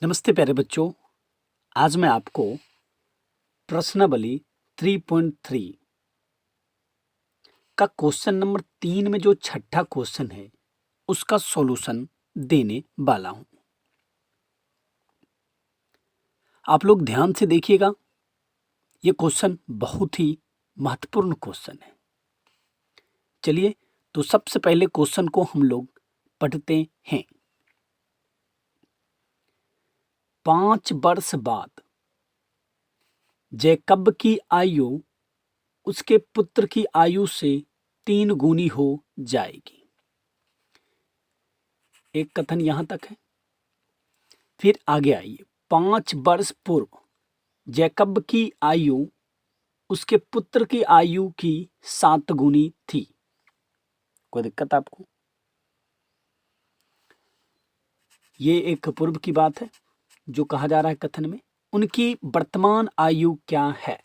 नमस्ते प्यारे बच्चों। आज मैं आपको प्रश्नावली 3.3 का क्वेश्चन नंबर 3 में जो छठा क्वेश्चन है उसका सॉल्यूशन देने वाला हूं। आप लोग ध्यान से देखिएगा, ये क्वेश्चन बहुत ही महत्वपूर्ण क्वेश्चन है। चलिए तो सबसे पहले क्वेश्चन को हम लोग पढ़ते हैं। 5 वर्ष बाद जैकब की आयु उसके पुत्र की आयु से 3 गुनी हो जाएगी। एक कथन यहां तक है। फिर आगे आइए। 5 वर्ष पूर्व जैकब की आयु उसके पुत्र की आयु की 7 गुनी थी। कोई दिक्कत आपको? ये एक पूर्व की बात है जो कहा जा रहा है कथन में। उनकी वर्तमान आयु क्या है?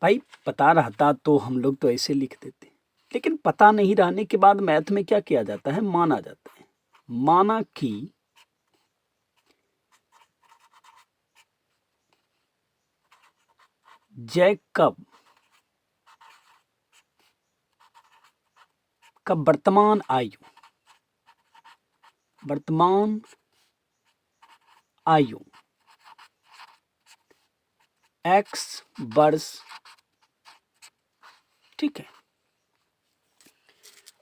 भाई पता रहता तो हम लोग तो ऐसे लिख देते, लेकिन पता नहीं रहने के बाद मैथ में क्या किया जाता है, माना जाता है। माना कि जैकब का वर्तमान आयु x वर्ष, ठीक है।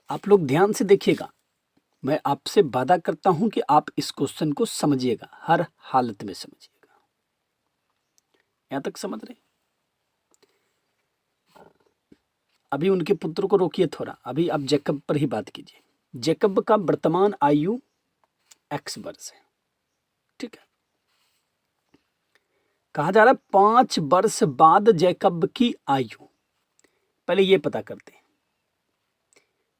आप लोग ध्यान से देखिएगा, मैं आपसे वादा करता हूं कि आप इस क्वेश्चन को समझिएगा, हर हालत में समझिएगा। यहां तक समझ रहे? अभी उनके पुत्र को रोकिए थोड़ा, अभी आप जैकब पर ही बात कीजिए। जैकब का वर्तमान आयु x वर्ष है, ठीक है। कहा जा रहा है 5 वर्ष बाद जैकब की आयु। पहले ये पता करते हैं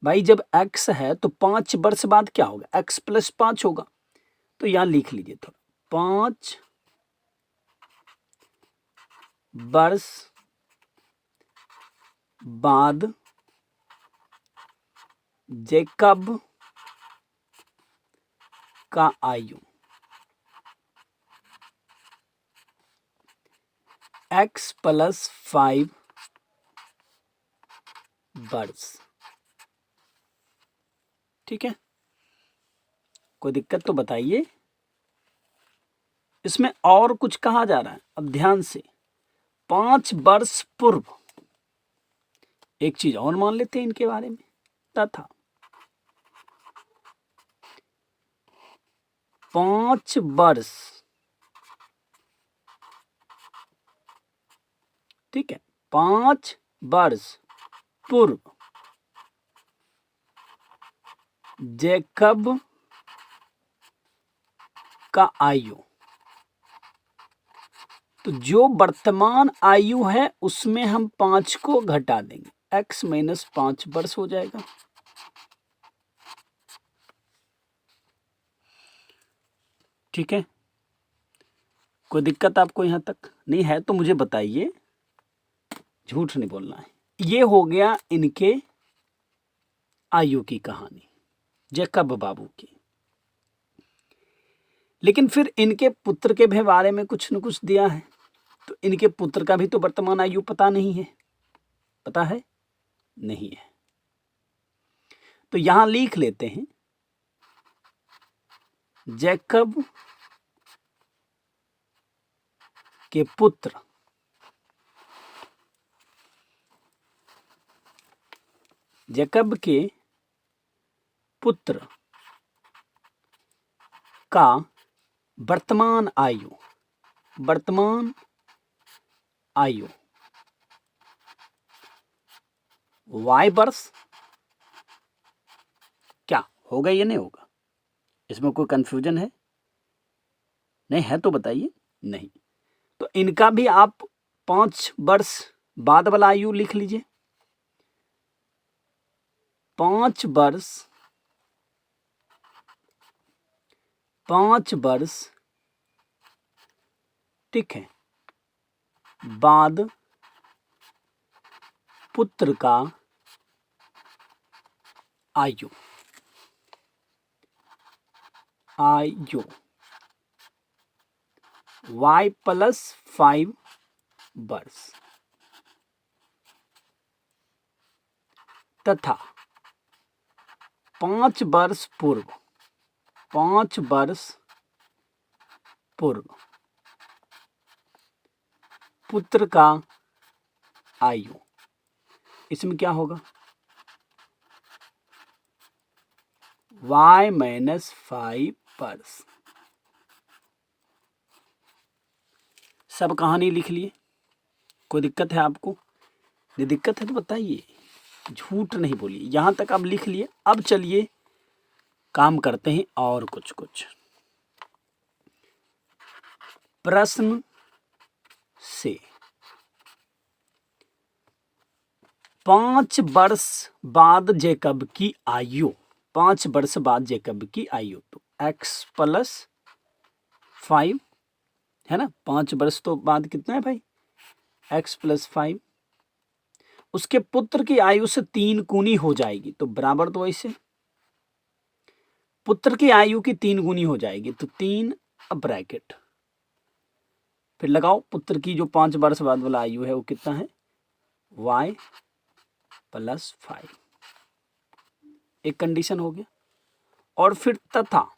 भाई, जब x है तो 5 वर्ष बाद क्या होगा? x प्लस 5 होगा। तो यहां लिख लीजिए थोड़ा, 5 वर्ष बाद जैकब का आयु x प्लस 5 वर्ष, ठीक है। कोई दिक्कत तो बताइए। इसमें और कुछ कहा जा रहा है, अब ध्यान से। 5 वर्ष पूर्व, एक चीज और मान लेते हैं इनके बारे में, तथा 5 वर्ष, ठीक है, 5 वर्ष पूर्व जैकब का आयु। तो जो वर्तमान आयु है उसमें हम 5 को घटा देंगे, x माइनस 5 वर्ष हो जाएगा। ठीक है, कोई दिक्कत आपको यहां तक? नहीं है तो मुझे बताइए, झूठ नहीं बोलना है। ये हो गया इनके आयु की कहानी, जैकब बाबू की। लेकिन फिर इनके पुत्र के भी बारे में कुछ न कुछ दिया है, तो इनके पुत्र का भी तो वर्तमान आयु पता नहीं है। पता है? नहीं है। तो यहां लिख लेते हैं, जैकब के पुत्र जैकब के पुत्र का वर्तमान आयु y वर्ष। क्या होगा या नहीं होगा? इसमें कोई कंफ्यूजन है? नहीं है तो बताइए। नहीं, तो इनका भी आप 5 वर्ष बाद वाला आयु लिख लीजिए। 5 वर्ष, ठीक है, बाद पुत्र का आयु y प्लस 5 वर्ष तथा 5 वर्ष पूर्व पुत्र का आयु, इसमें क्या होगा y माइनस 5 वर्ष। सब कहानी लिख लिए, कोई दिक्कत है आपको? यदि दिक्कत है तो बताइए, झूठ नहीं बोलिए। यहाँ तक आप लिख लिए। अब चलिए काम करते हैं और कुछ प्रश्न से 5 वर्ष बाद जैकब की आयु, 5 वर्ष बाद जैकब की आयु तो x प्लस 5 है ना, 5 वर्ष तो बाद कितना है भाई, x प्लस 5, उसके पुत्र की आयु से 3 गुनी हो जाएगी तो बराबर, तो ऐसे पुत्र की आयु की 3 गुनी हो जाएगी तो 3 ब्रैकेट, फिर लगाओ पुत्र की जो 5 वर्ष बाद वाला आयु है वो कितना है y प्लस 5, एक कंडीशन हो गया। और फिर तथा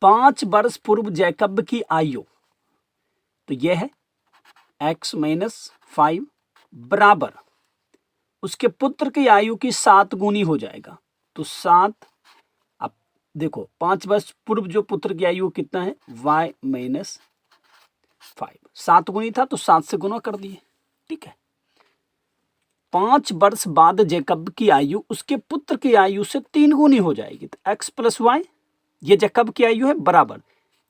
5 वर्ष पूर्व जैकब की आयु, तो यह है x माइनस 5 बराबर उसके पुत्र की आयु की 7 गुनी हो जाएगा तो 7। अब देखो 5 वर्ष पूर्व जो पुत्र की आयु कितना है y माइनस 5, 7 गुनी था तो 7 से गुना कर दिए, ठीक है। 5 वर्ष बाद जैकब की आयु उसके पुत्र की आयु से 3 गुनी हो जाएगी तो x प्लस वाई, ये जैकब की आयु है बराबर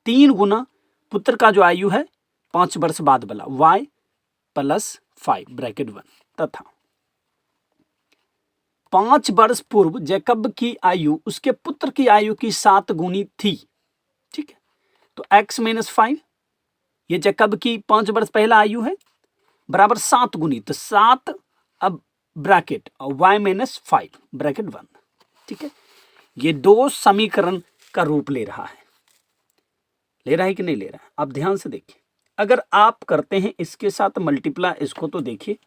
3 गुना पुत्र का जो आयु है 5 वर्ष बाद वाला y प्लस 5 ब्रैकेट 1 तथा 5 वर्ष पूर्व जैकब की आयु उसके पुत्र की आयु की 7 गुनी थी, ठीक है। तो x माइनस 5, ये जैकब की 5 वर्ष पहला आयु है बराबर 7 गुनी, तो 7 अब ब्रैकेट और y माइनस 5 ब्रैकेट 1, ठीक है। ये दो समीकरण का रूप ले रहा है, कि नहीं ले रहा है? आप ध्यान से देखिए, अगर आप करते हैं इसके साथ मल्टीप्लाई, इसको तो देखिए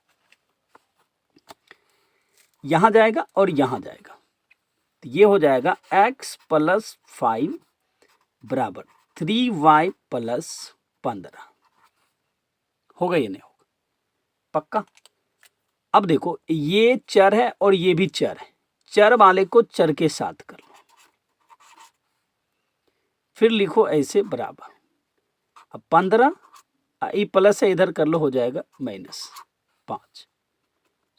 यहां जाएगा और यहां जाएगा तो ये हो जाएगा x प्लस 5 बराबर 3y प्लस 15, होगा ये नहीं होगा? पक्का। अब देखो ये चर है और ये भी चर है, चर वाले को चर के साथ कर लो, फिर लिखो ऐसे बराबर, अब 15 ई प्लस है इधर कर लो, हो जाएगा माइनस 5,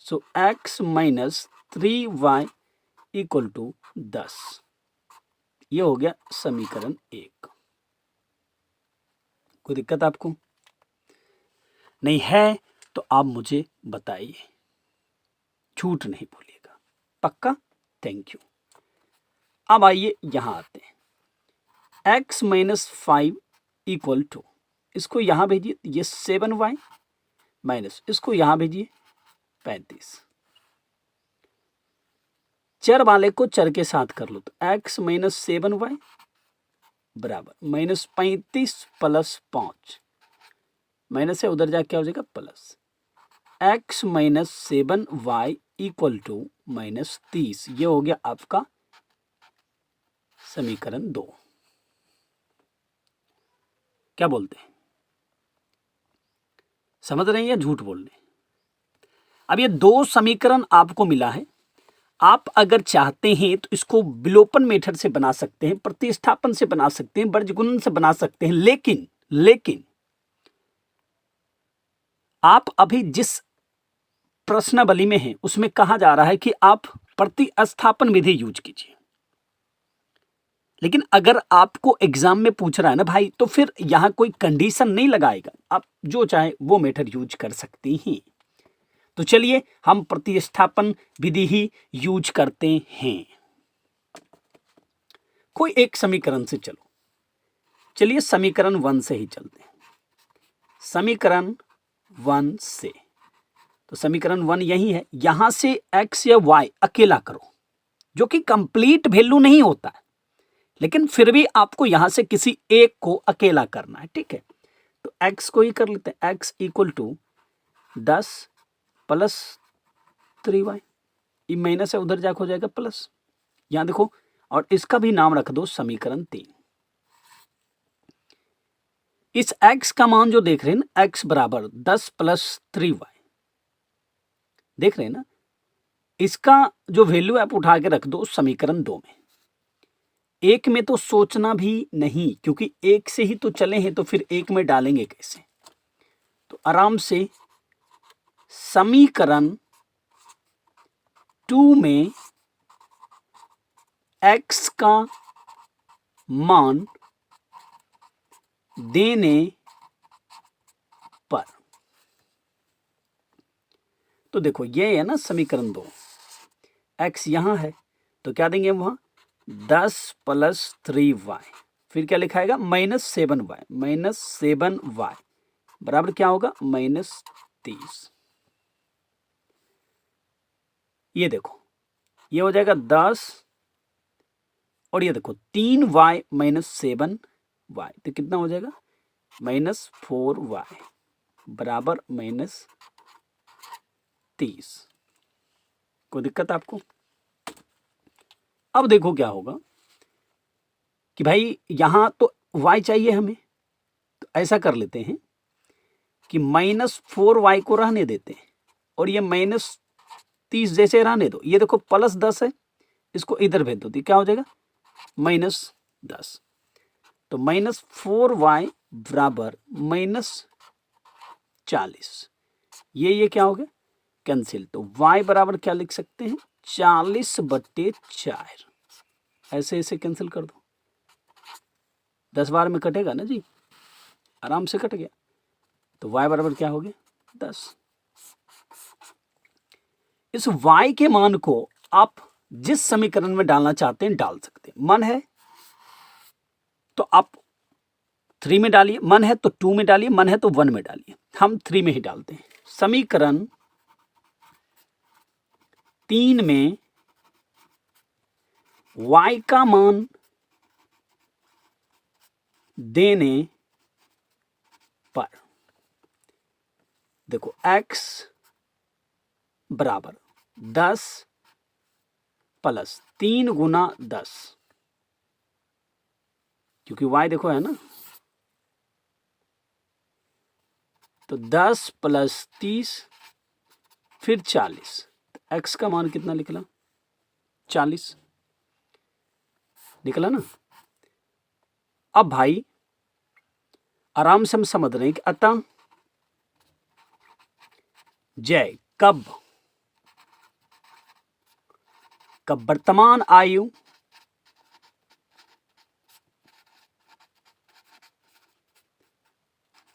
सो x minus 3y equal to 10, ये हो गया समीकरण 1। कोई दिक्कत आपको नहीं है तो आप मुझे बताइए, झूठ नहीं बोलिएगा, पक्का। Thank you. अब आइए यहां आते हैं, x माइनस 5 इक्वल टू, इसको यहां भेजिए, ये 7y माइनस इसको यहां भेजिए 35, चर वाले को चर के साथ कर लो तो x माइनस 7y बराबर माइनस 35 प्लस 5, माइनस है उधर जाके क्या हो जाएगा plus, x minus 7y equal to minus 30, ये हो गया आपका समीकरण 2। क्या बोलते हैं, समझ रहे हैं या झूठ बोल रहे हैं? अब ये 2 समीकरण आपको मिला है, आप अगर चाहते हैं तो इसको विलोपन मेथड से बना सकते हैं, प्रतिस्थापन से बना सकते हैं, वर्गगुणन से बना सकते हैं, लेकिन आप अभी जिस प्रश्नावली में हैं उसमें कहा जा रहा है कि आप प्रतिस्थापन विधि यूज कीजिए। लेकिन अगर आपको एग्जाम में पूछ रहा है ना भाई, तो फिर यहां कोई कंडीशन नहीं लगाएगा, आप जो चाहे वो मेथड यूज कर सकते हैं। तो चलिए हम प्रतिस्थापन विधि ही यूज करते हैं। कोई एक समीकरण से चलो, चलिए समीकरण 1 से ही चलते हैं, समीकरण 1 से। तो समीकरण 1 यही है, यहां से x या y अकेला करो, जो कि कंप्लीट वैल्यू नहीं होता है, लेकिन फिर भी आपको यहां से किसी एक को अकेला करना है, ठीक है। तो x को ही कर लेते हैं, x equal to 10 plus 3y, ये माइनस है उधर जाकर हो जाएगा प्लस, यहां देखो, और इसका भी नाम रख दो समीकरण 3। इस x का मान जो देख रहे हैं ना, x बराबर 10 प्लस 3y, देख रहे हैं ना, इसका जो वैल्यू आप उठा के रख दो समीकरण 2 में। एक में तो सोचना भी नहीं, क्योंकि एक से ही तो चले हैं, तो फिर एक में डालेंगे कैसे। तो आराम से समीकरण 2 में x का मान देने पर, तो देखो ये है ना समीकरण 2, x यहां है तो क्या देंगे वहां 10 प्लस 3y, फिर क्या लिखाएगा -7y, -7y बराबर क्या होगा -30। ये देखो ये हो जाएगा 10, और ये देखो 3y -7y, तो कितना हो जाएगा -4y बराबर -30। कोई दिक्कत आपको? अब देखो क्या होगा कि भाई यहां तो y चाहिए हमें, तो ऐसा कर लेते हैं कि -4y को रहने देते हैं, और ये -30 जैसे रहने दो। ये देखो +10 है, इसको इधर भेज दो तो क्या हो जाएगा -10, तो -4y बराबर -40। ये क्या हो गया कैंसिल, तो y बराबर क्या लिख सकते हैं 40/4, ऐसे ऐसे कैंसिल कर दो, 10 बार में कटेगा ना जी, आराम से कट गया। तो y बराबर क्या हो गया 10। इस y के मान को आप जिस समीकरण में डालना चाहते हैं डाल सकते हैं। मन है तो आप 3 में डालिए, मन है तो 2 में डालिए, मन है तो 1 में डालिए। हम 3 में ही डालते हैं। समीकरण 3 में y का मान देने पर, देखो x बराबर 10 प्लस 3 गुना 10, क्योंकि y देखो है ना, तो 10 प्लस 30 फिर 40, तो x का मान कितना निकला 40 निकला ना। अब भाई आराम से हम समझ रहे हैं कि अतः जय कब वर्तमान आयु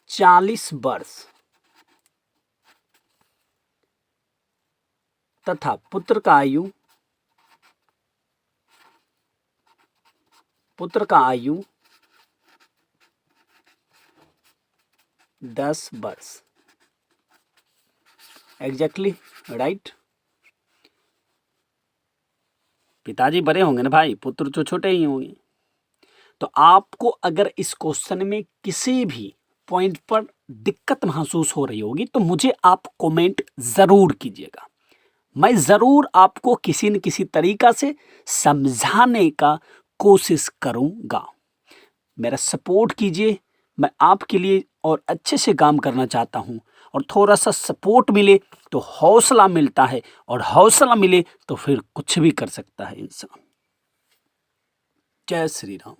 चालीस वर्ष तथा पुत्र का आयु 10 वर्ष। Exactly right. पिताजी बड़े होंगे ना भाई, पुत्र तो छोटे ही होंगे। तो आपको अगर इस क्वेश्चन में किसी भी पॉइंट पर दिक्कत महसूस हो रही होगी तो मुझे आप कमेंट जरूर कीजिएगा। मैं जरूर आपको किसी न किसी तरीका से समझाने का कोशिश करूंगा। मेरा सपोर्ट कीजिए, मैं आपके लिए और अच्छे से काम करना चाहता हूं, और थोड़ा सा सपोर्ट मिले तो हौसला मिलता है, और हौसला मिले तो फिर कुछ भी कर सकता है इंसान। जय श्री राम।